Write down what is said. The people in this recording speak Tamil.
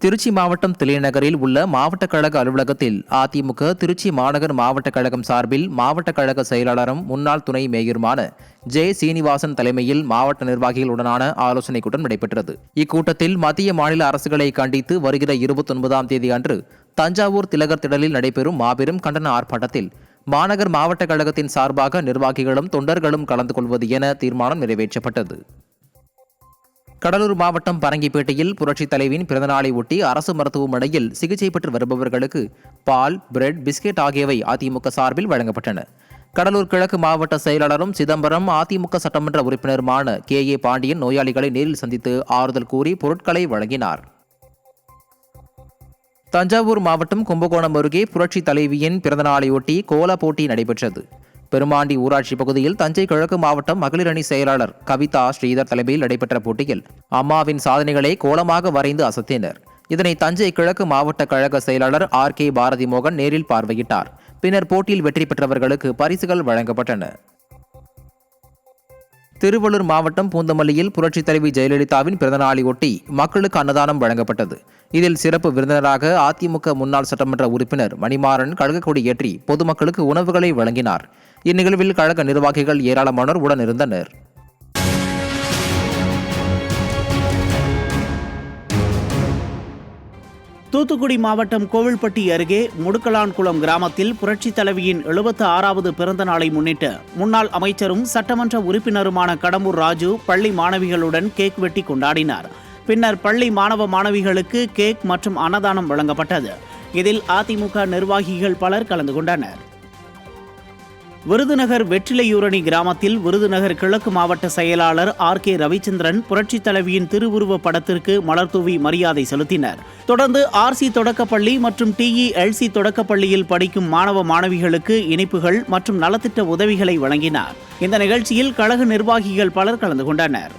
திருச்சி மாவட்டம் தில்லைநகரில் உள்ள மாவட்ட கழக அலுவலகத்தில் அதிமுக திருச்சி மாநகர் மாவட்ட கழகம் சார்பில் மாவட்ட கழக செயலாளரும் முன்னாள் துணை மேயருமான ஜே சீனிவாசன் தலைமையில் மாவட்ட நிர்வாகிகளுடனான ஆலோசனைக் கூட்டம் நடைபெற்றது. இக்கூட்டத்தில் மத்திய மாநில அரசுகளை கண்டித்து வருகிற 29ஆம் தேதி அன்று தஞ்சாவூர் திலகர் திடலில் நடைபெறும் மாபெரும் கண்டன ஆர்ப்பாட்டத்தில் மாநகர் மாவட்ட கழகத்தின் சார்பாக நிர்வாகிகளும் தொண்டர்களும் கலந்து கொள்வது என தீர்மானம் நிறைவேற்றப்பட்டது. கடலூர் மாவட்டம் பரங்கிப்பேட்டையில் புரட்சித் தலைவியின் பிறந்தநாளை ஒட்டி அரசு மருத்துவமனையில் சிகிச்சை பெற்று வருபவர்களுக்கு பால், பிரெட், பிஸ்கெட் ஆகியவை அதிமுக சார்பில் வழங்கப்பட்டன. கடலூர் கிழக்கு மாவட்ட செயலாளரும் சிதம்பரம் அதிமுக சட்டமன்ற உறுப்பினருமான KA பாண்டியன் நோயாளிகளை நேரில் சந்தித்து ஆறுதல் கூறி பொருட்களை வழங்கினார். தஞ்சாவூர் மாவட்டம் கும்பகோணம் அருகே புரட்சித் தலைவியின் பிறந்தநாளையொட்டி கோல போட்டி நடைபெற்றது. பெருமாண்டி ஊராட்சி பகுதியில் தஞ்சை கிழக்கு மாவட்டம் மகளிர் அணி செயலாளர் கவிதா ஸ்ரீதர் தலைமையில் நடைபெற்ற போட்டியில் அம்மாவின் சாதனைகளை கோலமாக வரைந்து அசத்தினர். இதனை தஞ்சை கிழக்கு மாவட்ட கழக செயலாளர் RK பாரதி மோகன் நேரில் பார்வையிட்டார். பின்னர் போட்டியில் வெற்றி பெற்றவர்களுக்கு பரிசுகள் வழங்கப்பட்டன. திருவள்ளூர் மாவட்டம் பூந்தமல்லியில் புரட்சித் தலைவி ஜெயலலிதாவின் பிறந்தநாளையொட்டி மக்களுக்கு அன்னதானம் வழங்கப்பட்டது. இதில் சிறப்பு விருந்தினராக அதிமுக முன்னாள் சட்டமன்ற உறுப்பினர் மணிமாறன் கழகக்கொடி ஏற்றி பொதுமக்களுக்கு உணவுகளை வழங்கினார். இந்நிகழ்வில் கழக நிர்வாகிகள் ஏராளமானோர் உடனிருந்தனர். தூத்துக்குடி மாவட்டம் கோவில்பட்டி அருகே முடுக்கலான்குளம் கிராமத்தில் புரட்சித் தலைவியின் 76வது பிறந்த நாளை முன்னிட்டு முன்னாள் அமைச்சரும் சட்டமன்ற உறுப்பினருமான கடம்பூர் ராஜு பள்ளி மாணவிகளுடன் கேக் வெட்டி கொண்டாடினார். பின்னர் பள்ளி மாணவ மாணவிகளுக்கு கேக் மற்றும் அன்னதானம் வழங்கப்பட்டது. இதில் அதிமுக நிர்வாகிகள் பலர் கலந்து கொண்டனர். விருதுநகர் வெற்றிலையூரணி கிராமத்தில் விருதுநகர் கிழக்கு மாவட்ட செயலாளர் RK ரவிச்சந்திரன் புரட்சித் தலைவியின் திருவுருவ படத்திற்கு மலர்தூவி மரியாதை செலுத்தினர். தொடர்ந்து RC தொடக்கப்பள்ளி மற்றும் TELC தொடக்கப்பள்ளியில் படிக்கும் மாணவ மாணவிகளுக்கு இனிப்புகள் மற்றும் நலத்திட்ட உதவிகளை வழங்கினார். இந்த நிகழ்ச்சியில் கழக நிர்வாகிகள் பலர் கலந்து கொண்டனர்.